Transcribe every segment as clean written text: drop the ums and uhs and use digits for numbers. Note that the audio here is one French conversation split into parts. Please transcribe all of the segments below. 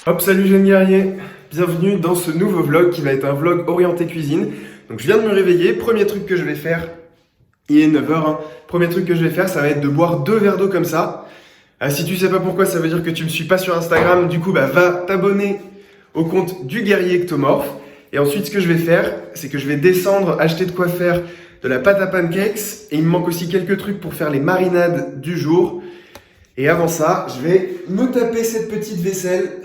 Hop, salut jeunes guerriers, bienvenue dans ce nouveau vlog qui va être un vlog orienté cuisine. Donc je viens de me réveiller, premier truc que je vais faire, il est 9h, hein. Premier truc que je vais faire, ça va être de boire 2 verres d'eau comme ça. Si tu sais pas pourquoi, ça veut dire que tu me suis pas sur Instagram, du coup va t'abonner au compte du guerrier ectomorphe. Et ensuite ce que je vais faire, c'est que je vais descendre, acheter de quoi faire de la pâte à pancakes. Et il me manque aussi quelques trucs pour faire les marinades du jour. Et avant ça, je vais me taper cette petite vaisselle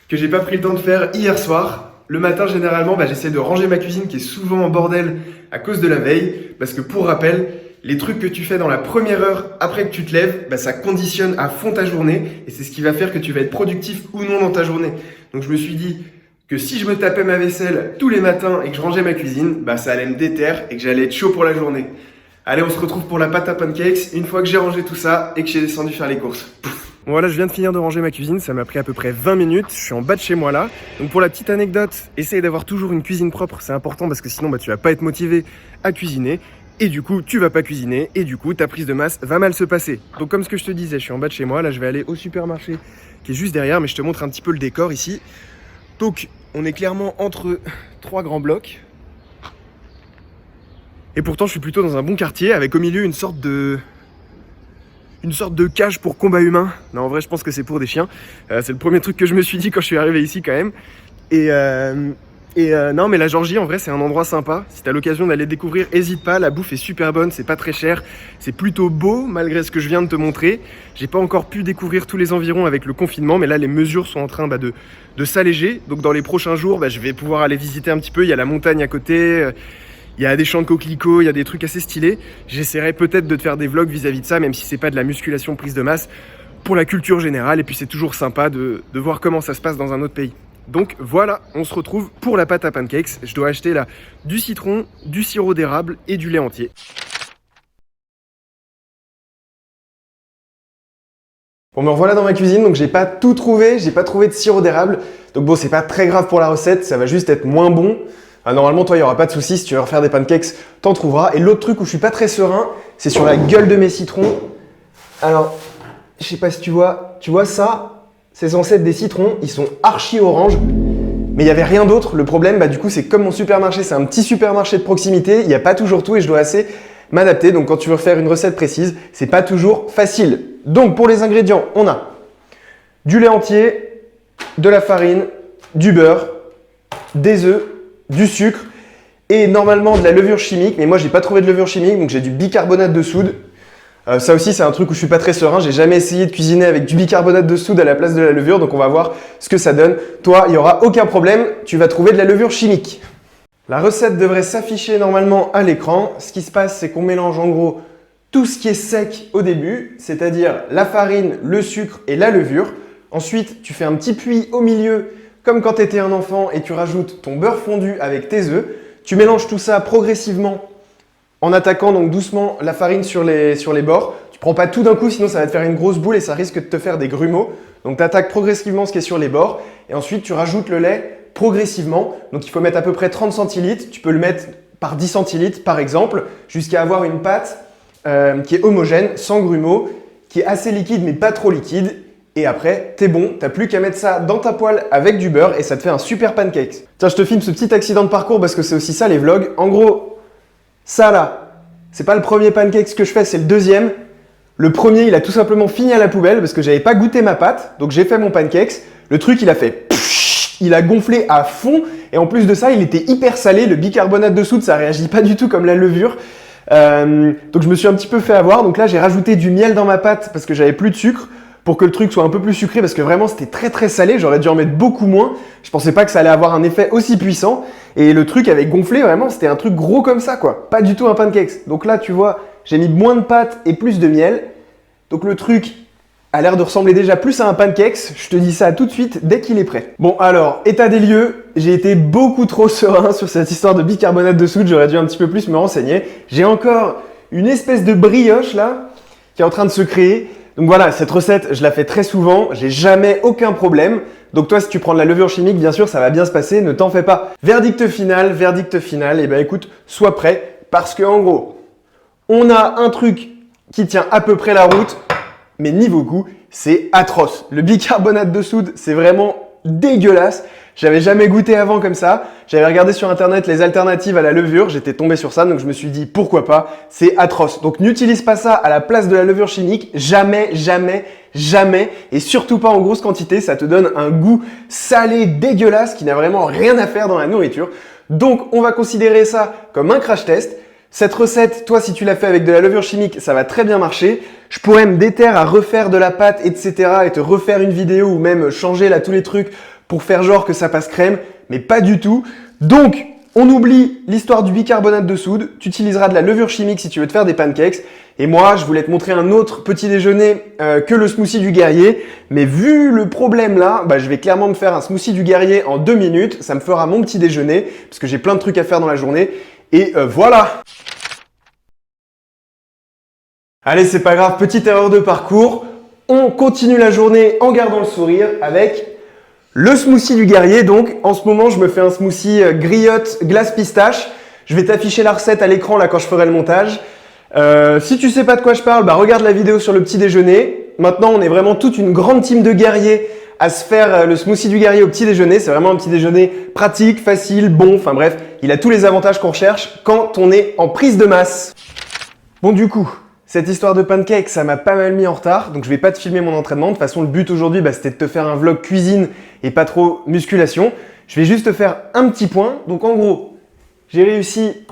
que j'ai pas pris le temps de faire hier soir. Le matin, généralement, j'essaie de ranger ma cuisine qui est souvent en bordel à cause de la veille. Parce que pour rappel, les trucs que tu fais dans la première heure après que tu te lèves, ça conditionne à fond ta journée. Et c'est ce qui va faire que tu vas être productif ou non dans ta journée. Donc je me suis dit que si je me tapais ma vaisselle tous les matins et que je rangeais ma cuisine, ça allait me déterre et que j'allais être chaud pour la journée. Allez, on se retrouve pour la pâte à pancakes une fois que j'ai rangé tout ça et que j'ai descendu faire les courses. Bon voilà, je viens de finir de ranger ma cuisine, ça m'a pris à peu près 20 minutes, je suis en bas de chez moi là. Donc pour la petite anecdote, essaye d'avoir toujours une cuisine propre, c'est important parce que sinon tu vas pas être motivé à cuisiner. Et du coup, tu vas pas cuisiner et du coup, ta prise de masse va mal se passer. Donc comme ce que je te disais, je suis en bas de chez moi, là je vais aller au supermarché qui est juste derrière, mais je te montre un petit peu le décor ici. Donc on est clairement entre 3 grands blocs. Et pourtant je suis plutôt dans un bon quartier avec au milieu une sorte de cage pour combat humain. Non, en vrai, je pense que c'est pour des chiens. C'est le premier truc que je me suis dit quand je suis arrivé ici quand même. Non, mais la Géorgie, en vrai, c'est un endroit sympa. Si t'as l'occasion d'aller découvrir, hésite pas. La bouffe est super bonne, c'est pas très cher. C'est plutôt beau, malgré ce que je viens de te montrer. J'ai pas encore pu découvrir tous les environs avec le confinement, mais là, les mesures sont en train de s'alléger. Donc, dans les prochains jours, je vais pouvoir aller visiter un petit peu. Il y a la montagne à côté. Il y a des champs de coquelicots, il y a des trucs assez stylés. J'essaierai peut-être de te faire des vlogs vis-à-vis de ça, même si c'est pas de la musculation prise de masse, pour la culture générale. Et puis c'est toujours sympa de voir comment ça se passe dans un autre pays. Donc voilà, on se retrouve pour la pâte à pancakes. Je dois acheter là du citron, du sirop d'érable et du lait entier. Bon, me revoilà dans ma cuisine, donc j'ai pas tout trouvé, j'ai pas trouvé de sirop d'érable. Donc bon, c'est pas très grave pour la recette, ça va juste être moins bon. Normalement, toi, il n'y aura pas de soucis. Si tu veux refaire des pancakes, t'en trouveras. Et l'autre truc où je suis pas très serein, c'est sur la gueule de mes citrons. Alors, je sais pas si tu vois ça, c'est censé être des citrons. Ils sont archi orange, mais il n'y avait rien d'autre. Le problème, du coup, c'est que comme mon supermarché, c'est un petit supermarché de proximité, il n'y a pas toujours tout et je dois assez m'adapter. Donc, quand tu veux faire une recette précise, c'est pas toujours facile. Donc, pour les ingrédients, on a du lait entier, de la farine, du beurre, des œufs, du sucre et normalement de la levure chimique, mais moi j'ai pas trouvé de levure chimique, donc j'ai du bicarbonate de soude. Ça aussi c'est un truc où je suis pas très serein, j'ai jamais essayé de cuisiner avec du bicarbonate de soude à la place de la levure, donc on va voir ce que ça donne. Toi, il n'y aura aucun problème, tu vas trouver de la levure chimique. La recette devrait s'afficher normalement à l'écran. Ce qui se passe, c'est qu'on mélange en gros tout ce qui est sec au début, c'est-à-dire la farine, le sucre et la levure. Ensuite, tu fais un petit puits au milieu comme quand tu étais un enfant et tu rajoutes ton beurre fondu avec tes œufs. Tu mélanges tout ça progressivement en attaquant donc doucement la farine sur les bords. Tu prends pas tout d'un coup, sinon ça va te faire une grosse boule et ça risque de te faire des grumeaux. Donc tu attaques progressivement ce qui est sur les bords et ensuite tu rajoutes le lait progressivement. Donc il faut mettre à peu près 30 centilitres. Tu peux le mettre par 10 centilitres par exemple, jusqu'à avoir une pâte qui est homogène, sans grumeaux, qui est assez liquide mais pas trop liquide. Et après, t'es bon, t'as plus qu'à mettre ça dans ta poêle avec du beurre et ça te fait un super pancake. Tiens, je te filme ce petit accident de parcours parce que c'est aussi ça les vlogs. En gros, ça là, c'est pas le premier pancake que je fais, c'est le deuxième. Le premier, il a tout simplement fini à la poubelle parce que j'avais pas goûté ma pâte, donc j'ai fait mon pancake. Le truc, il a fait il a gonflé à fond et en plus de ça, il était hyper salé. Le bicarbonate de soude, ça réagit pas du tout comme la levure. Donc je me suis un petit peu fait avoir. Donc là, j'ai rajouté du miel dans ma pâte parce que j'avais plus de sucre, pour que le truc soit un peu plus sucré parce que vraiment c'était très très salé, j'aurais dû en mettre beaucoup moins. Je pensais pas que ça allait avoir un effet aussi puissant et le truc avait gonflé vraiment, c'était un truc gros comme ça quoi, pas du tout un pancake. Donc là tu vois, j'ai mis moins de pâte et plus de miel. Donc le truc a l'air de ressembler déjà plus à un pancake, je te dis ça tout de suite dès qu'il est prêt. Bon alors, état des lieux, j'ai été beaucoup trop serein sur cette histoire de bicarbonate de soude, j'aurais dû un petit peu plus me renseigner. J'ai encore une espèce de brioche là qui est en train de se créer. Donc voilà, cette recette, je la fais très souvent, j'ai jamais aucun problème. Donc toi, si tu prends de la levure chimique, bien sûr, ça va bien se passer, ne t'en fais pas. Verdict final, et écoute, sois prêt, parce que en gros, on a un truc qui tient à peu près la route, mais niveau goût, c'est atroce. Le bicarbonate de soude, c'est vraiment dégueulasse. J'avais jamais goûté avant comme ça. J'avais regardé sur internet les alternatives à la levure. J'étais tombé sur ça, donc je me suis dit pourquoi pas. C'est atroce. Donc n'utilise pas ça à la place de la levure chimique. Jamais, jamais, jamais. Et surtout pas en grosse quantité. Ça te donne un goût salé dégueulasse qui n'a vraiment rien à faire dans la nourriture. Donc on va considérer ça comme un crash test. Cette recette, toi, si tu l'as fait avec de la levure chimique, ça va très bien marcher. Je pourrais me déterre à refaire de la pâte, etc. et te refaire une vidéo ou même changer là tous les trucs pour faire genre que ça passe crème, mais pas du tout. Donc, on oublie l'histoire du bicarbonate de soude. Tu utiliseras de la levure chimique si tu veux te faire des pancakes. Et moi, je voulais te montrer un autre petit déjeuner que le smoothie du guerrier. Mais vu le problème là, je vais clairement me faire un smoothie du guerrier en 2 minutes. Ça me fera mon petit déjeuner parce que j'ai plein de trucs à faire dans la journée. Et voilà. Allez, c'est pas grave, petite erreur de parcours. On continue la journée en gardant le sourire avec le smoothie du guerrier. Donc, en ce moment, je me fais un smoothie griotte glace pistache. Je vais t'afficher la recette à l'écran là quand je ferai le montage. Si tu sais pas de quoi je parle, regarde la vidéo sur le petit déjeuner. Maintenant, on est vraiment toute une grande team de guerriers à se faire le smoothie du guerrier au petit déjeuner. C'est vraiment un petit déjeuner pratique, facile, bon. Enfin bref, il a tous les avantages qu'on recherche quand on est en prise de masse. Bon, du coup, cette histoire de pancake, ça m'a pas mal mis en retard, donc je vais pas te filmer mon entraînement. De toute façon, le but aujourd'hui, c'était de te faire un vlog cuisine et pas trop musculation. Je vais juste te faire un petit point. Donc en gros, j'ai réussi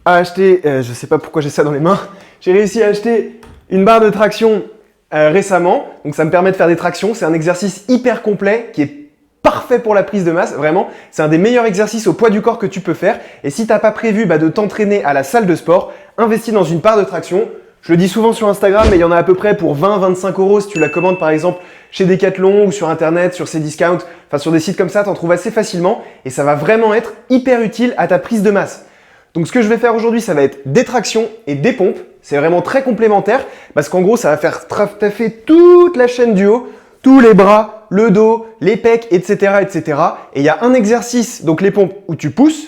à acheter, je sais pas pourquoi j'ai ça dans les mains, j'ai réussi à acheter une barre de traction récemment. Donc ça me permet de faire des tractions. C'est un exercice hyper complet qui est parfait pour la prise de masse, vraiment. C'est un des meilleurs exercices au poids du corps que tu peux faire. Et si tu n'as pas prévu de t'entraîner à la salle de sport, investis dans une barre de traction. Je le dis souvent sur Instagram, mais il y en a à peu près pour 20-25 € si tu la commandes par exemple chez Decathlon ou sur internet, sur Cdiscount, enfin sur des sites comme ça, tu en trouves assez facilement et ça va vraiment être hyper utile à ta prise de masse. Donc ce que je vais faire aujourd'hui, ça va être des tractions et des pompes. C'est vraiment très complémentaire parce qu'en gros, ça va faire taffer toute la chaîne du haut, tous les bras, le dos, les pecs, etc., etc. Et il y a un exercice, donc les pompes, où tu pousses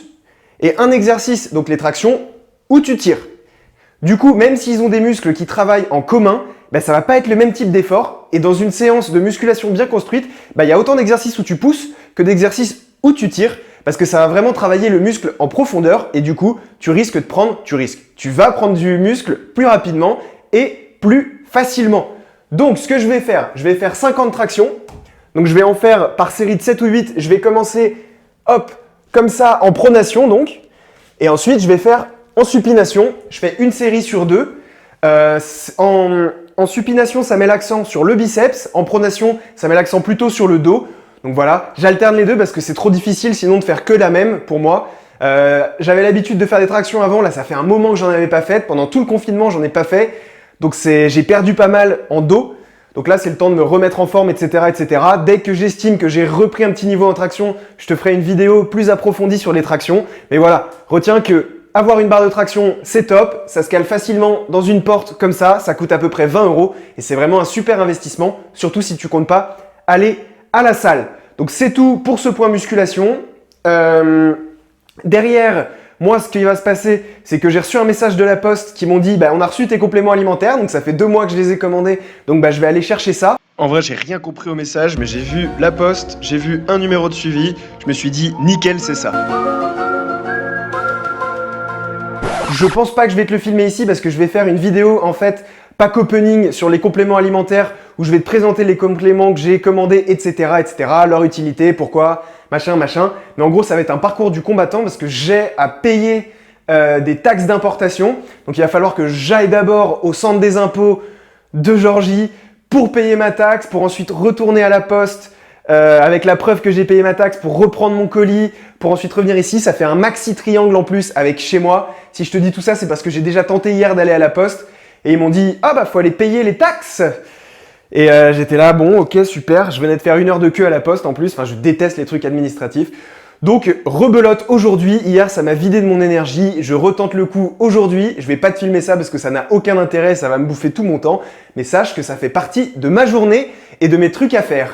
et un exercice, donc les tractions, où tu tires. Du coup, même s'ils ont des muscles qui travaillent en commun, ça va pas être le même type d'effort. Et dans une séance de musculation bien construite, il y a autant d'exercices où tu pousses que d'exercices où tu tires parce que ça va vraiment travailler le muscle en profondeur et du coup, tu vas prendre du muscle plus rapidement et plus facilement. Donc, ce que je vais faire 50 tractions. Donc, je vais en faire par série de 7 ou 8. Je vais commencer, hop, comme ça, en pronation donc. Et ensuite, je vais faire en supination. Je fais une série sur 2. En supination, ça met l'accent sur le biceps. En pronation, ça met l'accent plutôt sur le dos. Donc voilà, j'alterne les deux parce que c'est trop difficile sinon de faire que la même pour moi. J'avais l'habitude de faire des tractions avant. Là, ça fait un moment que j'en avais pas fait. Pendant tout le confinement, j'en ai pas fait. Donc j'ai perdu pas mal en dos. Donc là, c'est le temps de me remettre en forme, etc., etc. Dès que j'estime que j'ai repris un petit niveau en traction, je te ferai une vidéo plus approfondie sur les tractions. Mais voilà, retiens que avoir une barre de traction, c'est top. Ça se cale facilement dans une porte comme ça. Ça coûte à peu près 20 € et c'est vraiment un super investissement, surtout si tu comptes pas aller à la salle. Donc c'est tout pour ce point musculation. Derrière, moi, ce qui va se passer, c'est que j'ai reçu un message de la Poste qui m'ont dit on a reçu tes compléments alimentaires, donc ça fait 2 mois que je les ai commandés, donc je vais aller chercher ça. En vrai, j'ai rien compris au message, mais j'ai vu la Poste, j'ai vu un numéro de suivi, je me suis dit nickel, c'est ça. Je pense pas que je vais te le filmer ici parce que je vais faire une vidéo en fait pack opening sur les compléments alimentaires où je vais te présenter les compléments que j'ai commandés, etc., etc., leur utilité, pourquoi, machin. Mais en gros, ça va être un parcours du combattant parce que j'ai à payer des taxes d'importation. Donc, il va falloir que j'aille d'abord au centre des impôts de Géorgie pour payer ma taxe, pour ensuite retourner à la poste avec la preuve que j'ai payé ma taxe pour reprendre mon colis, pour ensuite revenir ici. Ça fait un maxi triangle en plus avec chez moi. Si je te dis tout ça, c'est parce que j'ai déjà tenté hier d'aller à la poste et ils m'ont dit « Ah faut aller payer les taxes !» Et j'étais là, bon, ok, super. Je venais de faire 1 heure de queue à la poste en plus. Enfin, je déteste les trucs administratifs. Donc, rebelote aujourd'hui. Hier, ça m'a vidé de mon énergie. Je retente le coup aujourd'hui. Je vais pas te filmer ça parce que ça n'a aucun intérêt. Ça va me bouffer tout mon temps. Mais sache que ça fait partie de ma journée et de mes trucs à faire.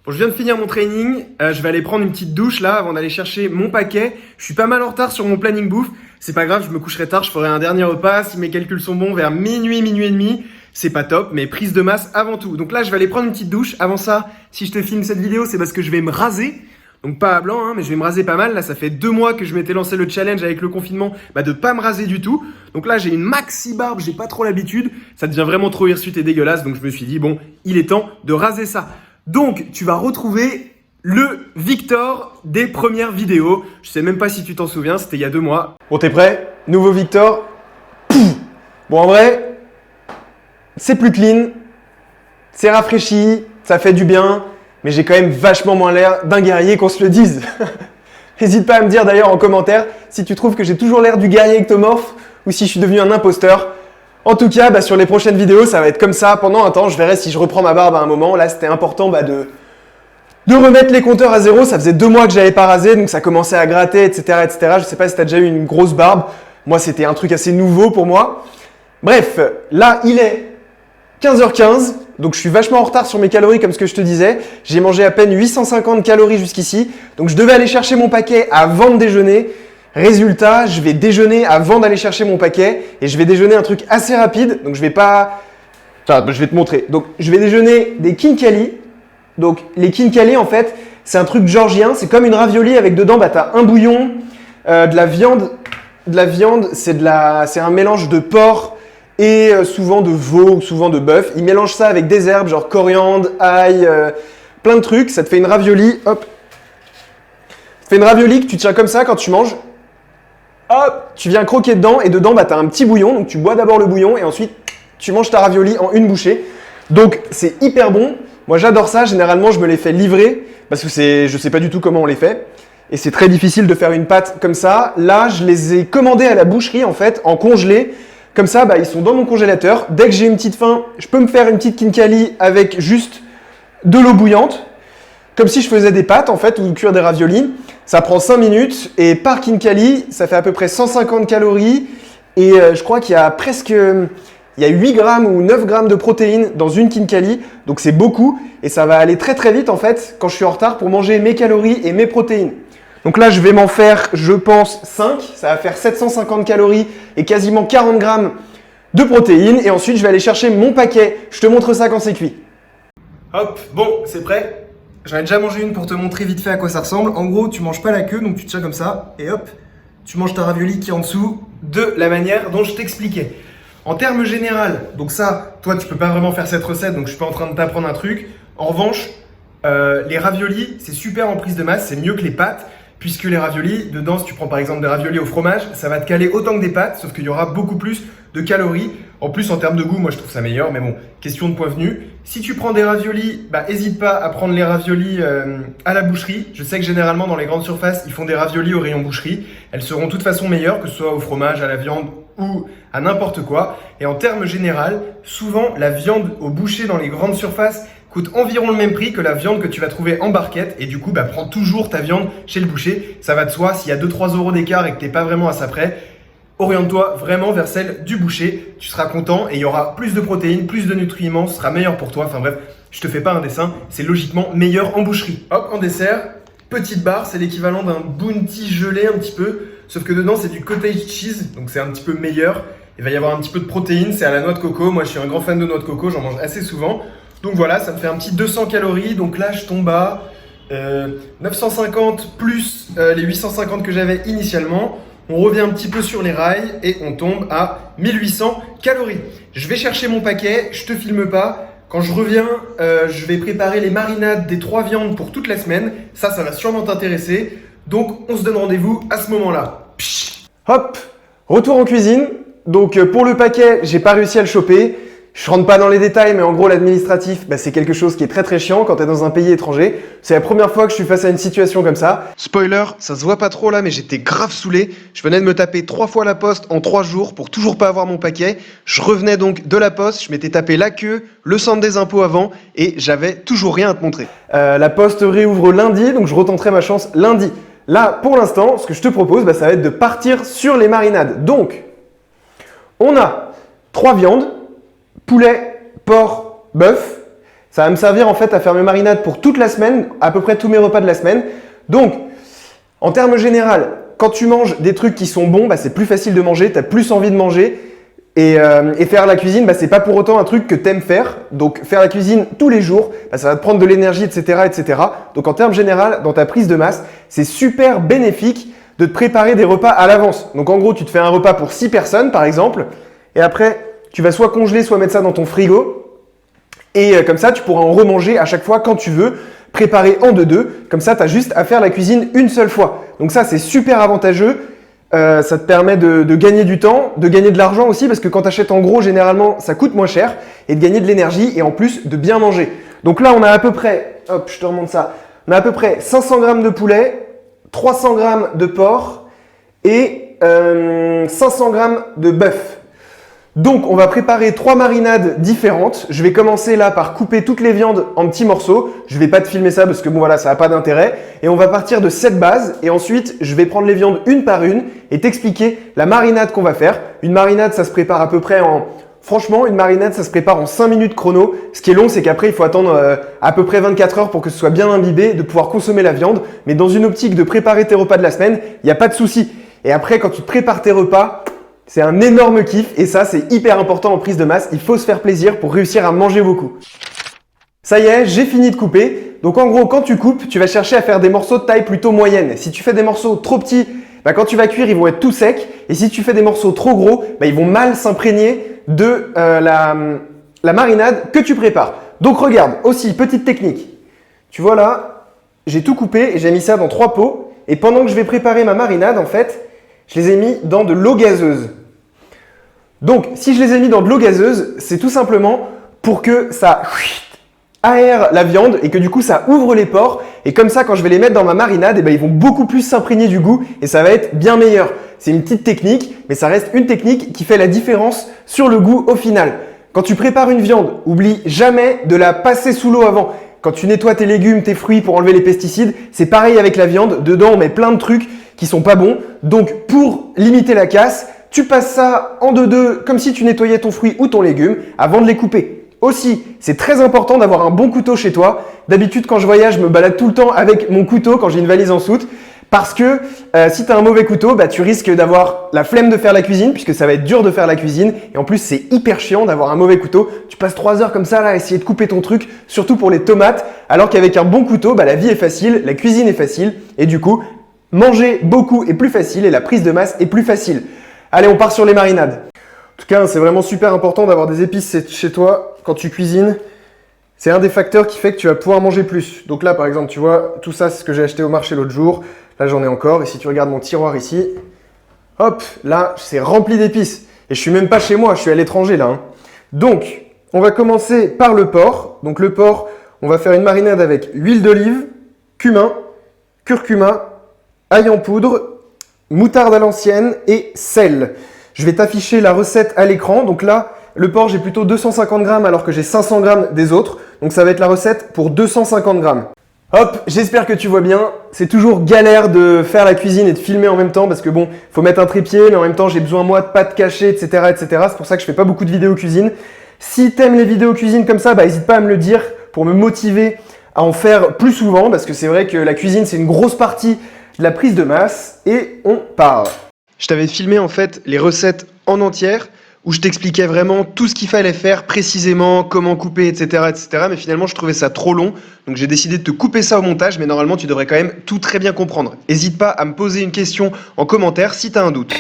Bon, je viens de finir mon training. Je vais aller prendre une petite douche là avant d'aller chercher mon paquet. Je suis pas mal en retard sur mon planning bouffe. C'est pas grave, je me coucherai tard. Je ferai un dernier repas. Si mes calculs sont bons, vers minuit et demi. c'est pas top, mais prise de masse avant tout. Donc là, je vais aller prendre une petite douche. Avant ça, si je te filme cette vidéo, c'est parce que je vais me raser. Donc pas à blanc, hein, mais je vais me raser pas mal. Là, ça fait 2 mois que je m'étais lancé le challenge avec le confinement de pas me raser du tout. Donc là, j'ai une maxi barbe, j'ai pas trop l'habitude. Ça devient vraiment trop hirsute et dégueulasse. Donc je me suis dit, bon, il est temps de raser ça. Donc, tu vas retrouver le Victor des premières vidéos. Je sais même pas si tu t'en souviens, c'était il y a 2 mois. Bon, t'es prêt? Nouveau Victor. Pouf. Bon, en vrai, c'est plus clean, c'est rafraîchi, ça fait du bien, mais j'ai quand même vachement moins l'air d'un guerrier qu'on se le dise. N'hésite pas à me dire d'ailleurs en commentaire si tu trouves que j'ai toujours l'air du guerrier ectomorphe ou si je suis devenu un imposteur. En tout cas, sur les prochaines vidéos, ça va être comme ça. Pendant un temps, je verrai si je reprends ma barbe à un moment. Là, c'était important de remettre les compteurs à zéro. Ça faisait 2 mois que j'avais pas rasé, donc ça commençait à gratter, etc., etc. Je sais pas si tu as déjà eu une grosse barbe. Moi, c'était un truc assez nouveau pour moi. Bref, là, il est 15h15, donc je suis vachement en retard sur mes calories comme ce que je te disais. J'ai mangé à peine 850 calories jusqu'ici, donc je devais aller chercher mon paquet avant de déjeuner. Résultat, je vais déjeuner avant d'aller chercher mon paquet et je vais déjeuner un truc assez rapide, donc je vais pas… Enfin, je vais te montrer. Donc, je vais déjeuner des khinkali. Donc, les khinkali, en fait, c'est un truc georgien, c'est comme une ravioli avec dedans, tu as un bouillon, de la viande, c'est un mélange de porc et souvent de veau ou souvent de bœuf. Ils mélangent ça avec des herbes, genre coriandre, ail, plein de trucs. Ça te fait une ravioli, hop. Ça te fait une ravioli que tu tiens comme ça quand tu manges. Hop, tu viens croquer dedans et dedans, tu as un petit bouillon. Donc, tu bois d'abord le bouillon et ensuite, tu manges ta ravioli en une bouchée. Donc, c'est hyper bon. Moi, j'adore ça. Généralement, je me les fais livrer parce que je sais pas du tout comment on les fait. Et c'est très difficile de faire une pâte comme ça. Là, je les ai commandés à la boucherie, en fait, en congelé. Comme ça, ils sont dans mon congélateur. Dès que j'ai une petite faim, je peux me faire une petite khinkali avec juste de l'eau bouillante. Comme si je faisais des pâtes, en fait, ou cuire des raviolis. Ça prend 5 minutes. Et par khinkali, ça fait à peu près 150 calories. Et je crois qu'il y a presque… Il y a 8 grammes ou 9 grammes de protéines dans une khinkali. Donc, c'est beaucoup. Et ça va aller très, très vite, en fait, quand je suis en retard pour manger mes calories et mes protéines. Donc là, je vais m'en faire, je pense, 5. Ça va faire 750 calories et quasiment 40 grammes de protéines. Et ensuite, je vais aller chercher mon paquet. Je te montre ça quand c'est cuit. Hop, bon, c'est prêt. J'en ai déjà mangé une pour te montrer vite fait à quoi ça ressemble. En gros, tu manges pas la queue, donc tu tiens comme ça. Et hop, tu manges ta ravioli qui est en dessous de la manière dont je t'expliquais. En termes généraux, donc ça, toi, tu peux pas vraiment faire cette recette, donc je suis pas en train de t'apprendre un truc. En revanche, les raviolis, c'est super en prise de masse, c'est mieux que les pâtes. Puisque les raviolis, dedans, si tu prends par exemple des raviolis au fromage, ça va te caler autant que des pâtes, sauf qu'il y aura beaucoup plus de calories. En plus, en termes de goût, moi je trouve ça meilleur, mais bon, question de point venu. Si tu prends des raviolis, hésite pas à prendre les raviolis à la boucherie. Je sais que généralement dans les grandes surfaces, ils font des raviolis au rayon boucherie. Elles seront de toute façon meilleures, que ce soit au fromage, à la viande ou à n'importe quoi. Et en termes généraux, souvent la viande au boucher dans les grandes surfaces coûte environ le même prix que la viande que tu vas trouver en barquette et du coup, prends toujours ta viande chez le boucher. Ça va de soi, s'il y a 2-3 euros d'écart et que t'es pas vraiment à ça près, oriente-toi vraiment vers celle du boucher. Tu seras content et il y aura plus de protéines, plus de nutriments, ce sera meilleur pour toi. Enfin bref, je te fais pas un dessin, c'est logiquement meilleur en boucherie. Hop, en dessert, petite barre, c'est l'équivalent d'un bounty gelé un petit peu, sauf que dedans c'est du cottage cheese, donc c'est un petit peu meilleur. Il va y avoir un petit peu de protéines, c'est à la noix de coco. Moi je suis un grand fan de noix de coco, j'en mange assez souvent. Donc voilà, ça me fait un petit 200 calories. Donc là, je tombe à 950 plus les 850 que j'avais initialement. On revient un petit peu sur les rails et on tombe à 1800 calories. Je vais chercher mon paquet, je te filme pas. Quand je reviens, je vais préparer les marinades des 3 viandes pour toute la semaine. Ça va sûrement t'intéresser. Donc, on se donne rendez-vous à ce moment-là. Hop, retour en cuisine. Donc, pour le paquet, j'ai pas réussi à le choper. Je rentre pas dans les détails, mais en gros, l'administratif, c'est quelque chose qui est très très chiant quand tu es dans un pays étranger. C'est la première fois que je suis face à une situation comme ça. Spoiler, ça se voit pas trop là, mais j'étais grave saoulé. Je venais de me taper 3 fois la poste en 3 jours pour toujours pas avoir mon paquet. Je revenais donc de la poste, je m'étais tapé la queue, le centre des impôts avant, et j'avais toujours rien à te montrer. La poste réouvre lundi, donc je retenterai ma chance lundi. Là, pour l'instant, ce que je te propose, ça va être de partir sur les marinades. Donc, on a 3 viandes. Poulet, porc, bœuf. Ça va me servir en fait à faire mes marinades pour toute la semaine, à peu près tous mes repas de la semaine. Donc, en termes généraux, quand tu manges des trucs qui sont bons, c'est plus facile de manger, tu as plus envie de manger. Et faire la cuisine, bah, c'est pas pour autant un truc que t'aimes faire. Donc faire la cuisine tous les jours, bah, ça va te prendre de l'énergie, etc., etc. Donc en termes général, dans ta prise de masse, c'est super bénéfique de te préparer des repas à l'avance. Donc en gros, tu te fais un repas pour 6 personnes par exemple, et après, tu vas soit congeler, soit mettre ça dans ton frigo. Et comme ça, tu pourras en remanger à chaque fois quand tu veux, préparer en deux. Comme ça, tu as juste à faire la cuisine une seule fois. Donc ça, c'est super avantageux. Ça te permet de gagner du temps, de gagner de l'argent aussi, parce que quand tu achètes en gros, généralement, ça coûte moins cher, et de gagner de l'énergie, et en plus, de bien manger. Donc là, on a à peu près, hop, je te remonte ça, on a à peu près 500 grammes de poulet, 300 grammes de porc, et 500 grammes de bœuf. Donc, on va préparer 3 marinades différentes. Je vais commencer là par couper toutes les viandes en petits morceaux. Je ne vais pas te filmer ça parce que bon voilà, ça n'a pas d'intérêt. Et on va partir de cette base. Et ensuite, je vais prendre les viandes une par une et t'expliquer la marinade qu'on va faire. Une marinade, ça se prépare à peu près en… Franchement, une marinade, ça se prépare en 5 minutes chrono. Ce qui est long, c'est qu'après, il faut attendre à peu près 24 heures pour que ce soit bien imbibé, de pouvoir consommer la viande. Mais dans une optique de préparer tes repas de la semaine, il n'y a pas de souci. Et après, quand tu te prépares tes repas… C'est un énorme kiff et ça, c'est hyper important en prise de masse. Il faut se faire plaisir pour réussir à manger beaucoup. Ça y est, j'ai fini de couper. Donc en gros, quand tu coupes, tu vas chercher à faire des morceaux de taille plutôt moyenne. Si tu fais des morceaux trop petits, bah, quand tu vas cuire, ils vont être tout secs. Et si tu fais des morceaux trop gros, bah, ils vont mal s'imprégner de la marinade que tu prépares. Donc regarde, aussi, petite technique. Tu vois là, j'ai tout coupé et j'ai mis ça dans 3 pots. Et pendant que je vais préparer ma marinade, en fait, je les ai mis dans de l'eau gazeuse. Donc, si je les ai mis dans de l'eau gazeuse, c'est tout simplement pour que ça aère la viande et que du coup, ça ouvre les pores. Et comme ça, quand je vais les mettre dans ma marinade, eh ben, ils vont beaucoup plus s'imprégner du goût et ça va être bien meilleur. C'est une petite technique, mais ça reste une technique qui fait la différence sur le goût au final. Quand tu prépares une viande, oublie jamais de la passer sous l'eau avant. Quand tu nettoies tes légumes, tes fruits pour enlever les pesticides, c'est pareil avec la viande. Dedans, on met plein de trucs qui sont pas bons. Donc, pour limiter la casse, tu passes ça en deux comme si tu nettoyais ton fruit ou ton légume avant de les couper. Aussi, c'est très important d'avoir un bon couteau chez toi. D'habitude, quand je voyage, je me balade tout le temps avec mon couteau quand j'ai une valise en soute. Parce que si tu as un mauvais couteau, bah, tu risques d'avoir la flemme de faire la cuisine puisque ça va être dur de faire la cuisine. Et en plus, c'est hyper chiant d'avoir un mauvais couteau. Tu passes 3 heures comme ça là à essayer de couper ton truc, surtout pour les tomates. Alors qu'avec un bon couteau, bah, la vie est facile, la cuisine est facile. Et du coup, manger beaucoup est plus facile et la prise de masse est plus facile. Allez, on part sur les marinades. En tout cas, c'est vraiment super important d'avoir des épices chez toi quand tu cuisines. C'est un des facteurs qui fait que tu vas pouvoir manger plus. Donc là, par exemple, tu vois, tout ça, c'est ce que j'ai acheté au marché l'autre jour. Là, j'en ai encore. Et si tu regardes mon tiroir ici, hop, là, c'est rempli d'épices. Et je suis même pas chez moi, je suis à l'étranger là. Hein. Donc, on va commencer par le porc. Donc le porc, on va faire une marinade avec huile d'olive, cumin, curcuma, ail en poudre, moutarde à l'ancienne et sel. Je vais t'afficher la recette à l'écran. Donc là, le porc, j'ai plutôt 250 grammes alors que j'ai 500 grammes des autres. Donc ça va être la recette pour 250 grammes. Hop, j'espère que tu vois bien. C'est toujours galère de faire la cuisine et de filmer en même temps parce que bon, faut mettre un trépied, mais en même temps, j'ai besoin moi de pâtes cachées, etc., etc. C'est pour ça que je fais pas beaucoup de vidéos cuisine. Si t'aimes les vidéos cuisine comme ça, bah n'hésite pas à me le dire pour me motiver à en faire plus souvent parce que c'est vrai que la cuisine, c'est une grosse partie de la prise de masse et on part. Je t'avais filmé en fait les recettes en entière où je t'expliquais vraiment tout ce qu'il fallait faire précisément, comment couper, etc., etc. Mais finalement, je trouvais ça trop long. Donc j'ai décidé de te couper ça au montage, mais normalement, tu devrais quand même tout très bien comprendre. N'hésite pas à me poser une question en commentaire si tu as un doute.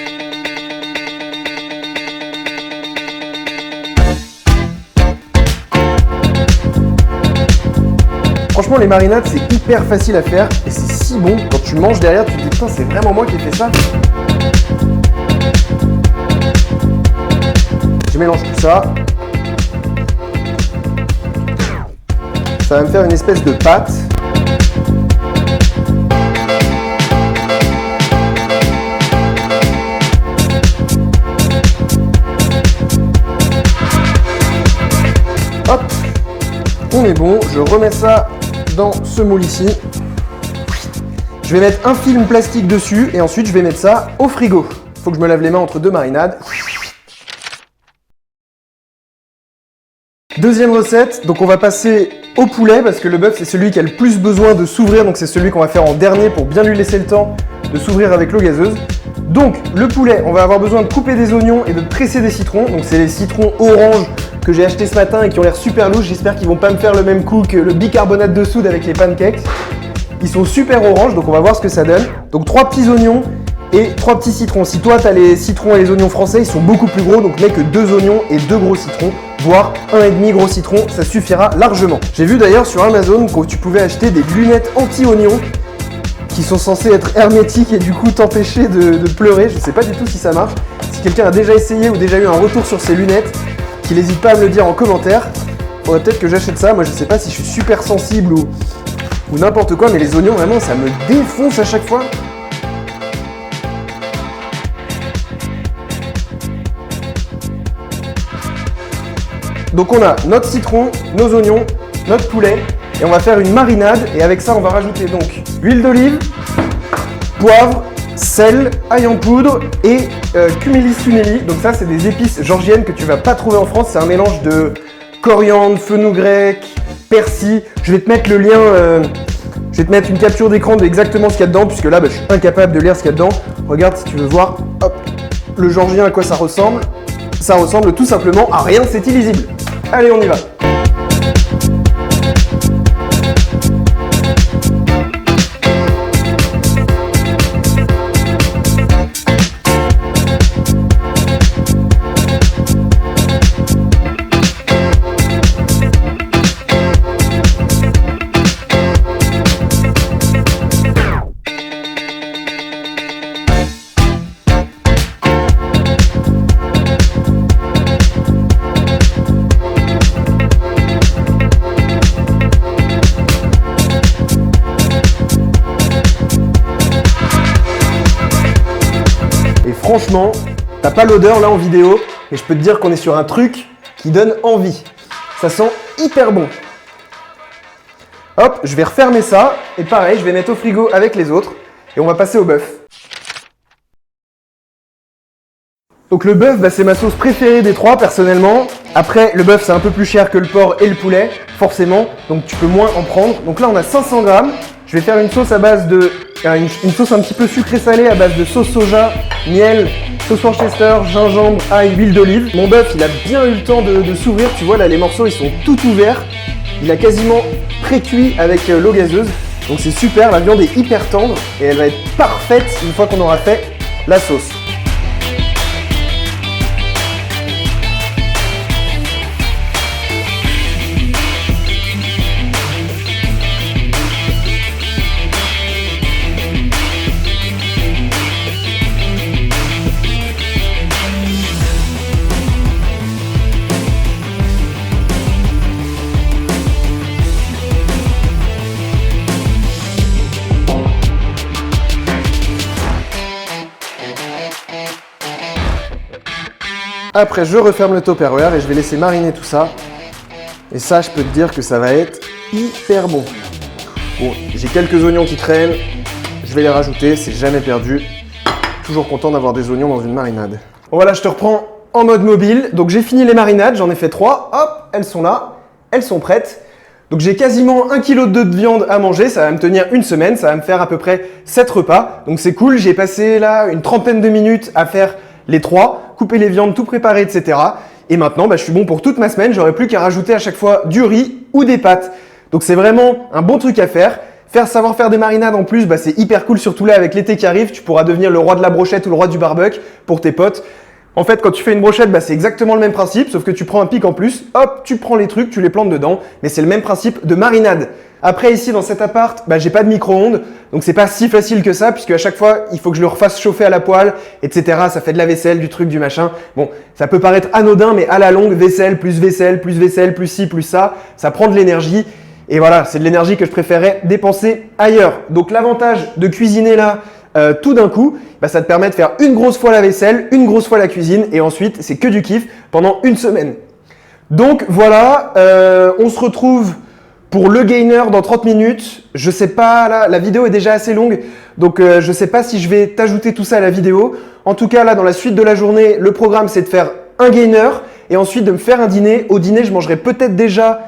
Franchement, les marinades, c'est hyper facile à faire et c'est si bon. Quand tu manges derrière, tu te dis putain, c'est vraiment moi qui ai fait ça. Je mélange tout ça. Ça va me faire une espèce de pâte. Hop, on est bon. Je remets ça dans ce moule ici. Je vais mettre un film plastique dessus et ensuite je vais mettre ça au frigo. Il faut que je me lave les mains entre 2 marinades. Deuxième recette, donc on va passer au poulet parce que le bœuf c'est celui qui a le plus besoin de s'ouvrir, donc c'est celui qu'on va faire en dernier pour bien lui laisser le temps de s'ouvrir avec l'eau gazeuse. Donc le poulet, on va avoir besoin de couper des oignons et de presser des citrons. Donc c'est les citrons orange que j'ai acheté ce matin et qui ont l'air super louches. J'espère qu'ils vont pas me faire le même coup que le bicarbonate de soude avec les pancakes. Ils sont super orange, donc on va voir ce que ça donne. Donc 3 petits oignons et 3 petits citrons. Si toi tu as les citrons et les oignons français, ils sont beaucoup plus gros, donc mets que 2 oignons et 2 gros citrons, voire 1,5 gros citron, ça suffira largement. J'ai vu d'ailleurs sur Amazon que tu pouvais acheter des lunettes anti-oignons qui sont censées être hermétiques et du coup t'empêcher de pleurer. Je sais pas du tout si ça marche. Si quelqu'un a déjà essayé ou déjà eu un retour sur ces lunettes, qu'il n'hésite pas à me le dire en commentaire. Faudrait peut-être que j'achète ça. Moi je sais pas si je suis super sensible ou n'importe quoi, mais les oignons vraiment ça me défonce à chaque fois. Donc on a notre citron, nos oignons, notre poulet et on va faire une marinade et avec ça on va rajouter donc l'huile d'olive, poivre, sel, ail en poudre et cumelis tuneli. Donc ça c'est des épices georgiennes que tu vas pas trouver en France, c'est un mélange de coriandre, fenugrec, persil. Je vais te mettre le lien, je vais te mettre une capture d'écran de exactement ce qu'il y a dedans puisque là je suis incapable de lire ce qu'il y a dedans. Regarde si tu veux voir, hop, le georgien à quoi ça ressemble. Ça ressemble tout simplement à rien, c'est illisible. Allez, on y va. Franchement, t'as pas l'odeur là en vidéo, mais je peux te dire qu'on est sur un truc qui donne envie. Ça sent hyper bon. Hop, je vais refermer ça, et pareil, je vais mettre au frigo avec les autres, et on va passer au bœuf. Donc le bœuf, c'est ma sauce préférée des trois personnellement. Après, le bœuf c'est un peu plus cher que le porc et le poulet, forcément, donc tu peux moins en prendre. Donc là on a 500 grammes. Je vais faire une sauce à base de... une sauce un petit peu sucrée-salée à base de sauce soja, miel, sauce Worcester, gingembre, ail, huile d'olive. Mon bœuf, il a bien eu le temps de s'ouvrir. Tu vois là, les morceaux, ils sont tout ouverts. Il a quasiment pré-cuit avec l'eau gazeuse. Donc c'est super, la viande est hyper tendre et elle va être parfaite une fois qu'on aura fait la sauce. Après, je referme le Tupperware et je vais laisser mariner tout ça. Et ça, je peux te dire que ça va être hyper bon. Bon, j'ai quelques oignons qui traînent. Je vais les rajouter, c'est jamais perdu. Toujours content d'avoir des oignons dans une marinade. Bon, voilà, je te reprends en mode mobile. Donc j'ai fini les marinades, j'en ai fait 3. Hop, elles sont là, elles sont prêtes. Donc j'ai quasiment 1 kg de viande à manger, ça va me tenir une semaine, ça va me faire à peu près 7 repas. Donc c'est cool, j'ai passé là une trentaine de minutes à faire les 3, couper les viandes, tout préparer, etc. Et maintenant, je suis bon pour toute ma semaine, j'aurai plus qu'à rajouter à chaque fois du riz ou des pâtes. Donc c'est vraiment un bon truc à faire. Savoir faire des marinades en plus, c'est hyper cool, surtout là avec l'été qui arrive, tu pourras devenir le roi de la brochette ou le roi du barbecue pour tes potes. En fait, quand tu fais une brochette, c'est exactement le même principe, sauf que tu prends un pic en plus, hop, tu prends les trucs, tu les plantes dedans, mais c'est le même principe de marinade. Après, ici, dans cet appart, j'ai pas de micro-ondes, donc c'est pas si facile que ça, puisque à chaque fois, il faut que je le refasse chauffer à la poêle, etc. Ça fait de la vaisselle, du truc, du machin. Bon, ça peut paraître anodin, mais à la longue, vaisselle, plus vaisselle, plus vaisselle, plus ci, plus ça prend de l'énergie. Et voilà, c'est de l'énergie que je préférais dépenser ailleurs. Donc l'avantage de cuisiner là, tout d'un coup, ça te permet de faire une grosse fois la vaisselle, une grosse fois la cuisine et ensuite c'est que du kiff pendant une semaine. Donc voilà, on se retrouve pour le gainer dans 30 minutes. Je sais pas, là, la vidéo est déjà assez longue, donc je sais pas si je vais t'ajouter tout ça à la vidéo. En tout cas, là, dans la suite de la journée, le programme c'est de faire un gainer et ensuite de me faire un dîner. Au dîner, je mangerai peut-être déjà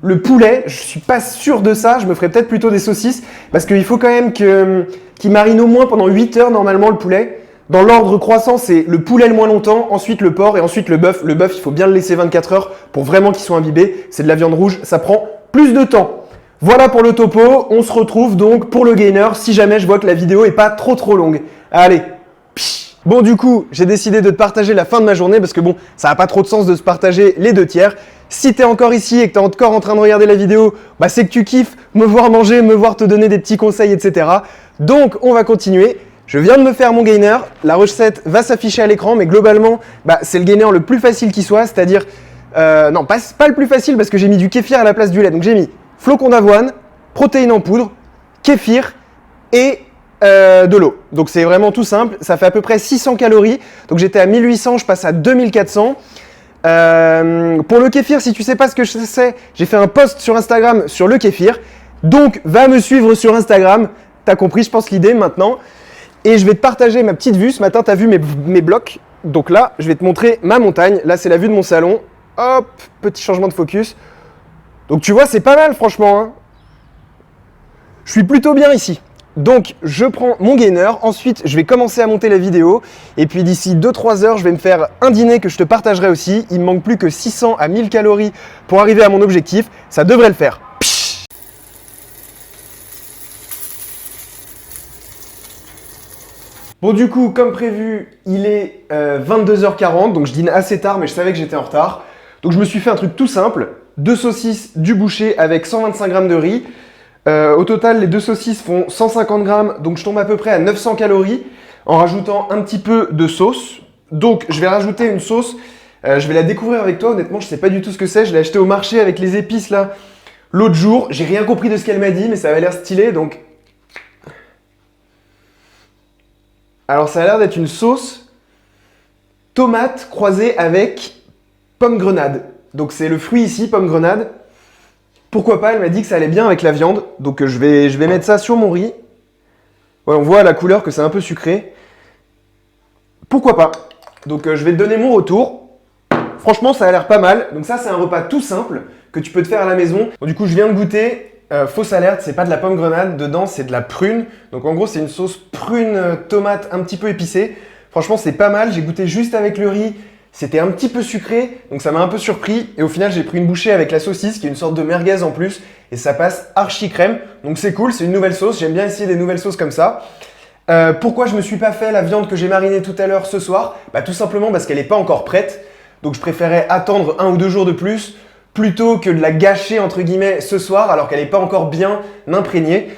le poulet, je suis pas sûr de ça, je me ferai peut-être plutôt des saucisses parce qu'il faut quand même qu'il marine au moins pendant 8 heures normalement le poulet. Dans l'ordre croissant, c'est le poulet le moins longtemps, ensuite le porc et ensuite le bœuf. Le bœuf, il faut bien le laisser 24 heures pour vraiment qu'il soit imbibé. C'est de la viande rouge, ça prend plus de temps. Voilà pour le topo, on se retrouve donc pour le gainer si jamais je vois que la vidéo est pas trop longue. Allez. Bon, du coup, j'ai décidé de te partager la fin de ma journée parce que bon, ça n'a pas trop de sens de se partager les 2/3. Si t'es encore ici et que t'es encore en train de regarder la vidéo, bah c'est que tu kiffes me voir manger, me voir te donner des petits conseils, etc. Donc, on va continuer. Je viens de me faire mon gainer, la recette va s'afficher à l'écran, mais globalement, bah, c'est le gainer le plus facile qui soit, c'est-à-dire, non, pas le plus facile parce que j'ai mis du kéfir à la place du lait. Donc j'ai mis flocons d'avoine, protéines en poudre, kéfir et de l'eau. Donc c'est vraiment tout simple, ça fait à peu près 600 calories. Donc j'étais à 1800, je passe à 2400. Pour le kéfir, si tu sais pas ce que c'est, j'ai fait un post sur Instagram sur le kéfir. Donc va me suivre sur Instagram, t'as compris je pense l'idée maintenant. Et je vais te partager ma petite vue. Ce matin, tu as vu mes blocs. Donc là, je vais te montrer ma montagne. Là, c'est la vue de mon salon. Hop, petit changement de focus. Donc tu vois, c'est pas mal franchement. Hein. Je suis plutôt bien ici. Donc je prends mon gainer. Ensuite, je vais commencer à monter la vidéo. Et puis d'ici 2-3 heures, je vais me faire un dîner que je te partagerai aussi. Il me manque plus que 600 à 1000 calories pour arriver à mon objectif. Ça devrait le faire. Bon du coup, comme prévu, il est 22h40, donc je dîne assez tard, mais je savais que j'étais en retard. Donc je me suis fait un truc tout simple, 2 saucisses du boucher avec 125 g de riz. Au total, les 2 saucisses font 150 g, donc je tombe à peu près à 900 calories en rajoutant un petit peu de sauce. Donc je vais rajouter une sauce, je vais la découvrir avec toi, honnêtement je sais pas du tout ce que c'est, je l'ai acheté au marché avec les épices là l'autre jour. J'ai rien compris de ce qu'elle m'a dit, mais ça avait l'air stylé, donc... Alors ça a l'air d'être une sauce tomate croisée avec pomme grenade. Donc c'est le fruit ici, pomme grenade. Pourquoi pas, elle m'a dit que ça allait bien avec la viande. Donc je vais mettre ça sur mon riz. Ouais, on voit à la couleur que c'est un peu sucré. Pourquoi pas. Donc je vais te donner mon retour. Franchement ça a l'air pas mal. Donc ça c'est un repas tout simple que tu peux te faire à la maison. Bon, du coup je viens de goûter. Fausse alerte, c'est pas de la pomme grenade, dedans c'est de la prune. Donc en gros c'est une sauce prune tomate un petit peu épicée. Franchement c'est pas mal, j'ai goûté juste avec le riz, c'était un petit peu sucré, donc ça m'a un peu surpris. Et au final j'ai pris une bouchée avec la saucisse qui est une sorte de merguez en plus. Et ça passe archi crème, donc c'est cool, c'est une nouvelle sauce, j'aime bien essayer des nouvelles sauces comme ça. Pourquoi je me suis pas fait la viande que j'ai marinée tout à l'heure ce soir? Bah tout simplement parce qu'elle n'est pas encore prête. Donc je préférais attendre 1 ou 2 jours de plus plutôt que de la gâcher entre guillemets ce soir alors qu'elle n'est pas encore bien imprégnée.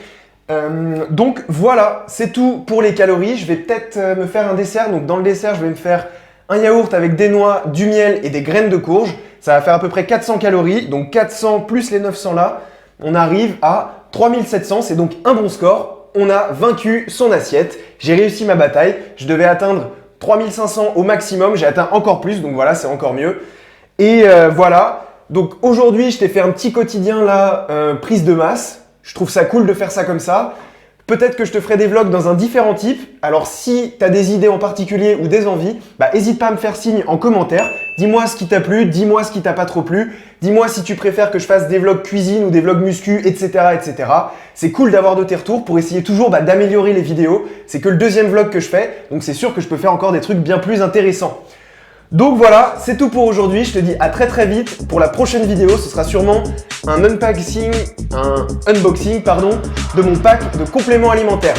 Donc voilà, c'est tout pour les calories. Je vais peut-être me faire un dessert. Donc dans le dessert, je vais me faire un yaourt avec des noix, du miel et des graines de courge. Ça va faire à peu près 400 calories. Donc 400 plus les 900 là, on arrive à 3700. C'est donc un bon score. On a vaincu son assiette. J'ai réussi ma bataille. Je devais atteindre 3500 au maximum. J'ai atteint encore plus. Donc voilà, c'est encore mieux. Et voilà. Donc aujourd'hui, je t'ai fait un petit quotidien là, prise de masse. Je trouve ça cool de faire ça comme ça. Peut-être que je te ferai des vlogs dans un différent type. Alors si tu as des idées en particulier ou des envies, bah n'hésite pas à me faire signe en commentaire. Dis-moi ce qui t'a plu, dis-moi ce qui t'a pas trop plu. Dis-moi si tu préfères que je fasse des vlogs cuisine ou des vlogs muscu, etc. etc. C'est cool d'avoir de tes retours pour essayer toujours d'améliorer les vidéos. C'est que le 2e vlog que je fais, donc c'est sûr que je peux faire encore des trucs bien plus intéressants. Donc voilà, c'est tout pour aujourd'hui. Je te dis à très vite pour la prochaine vidéo. Ce sera sûrement un unboxing, de mon pack de compléments alimentaires.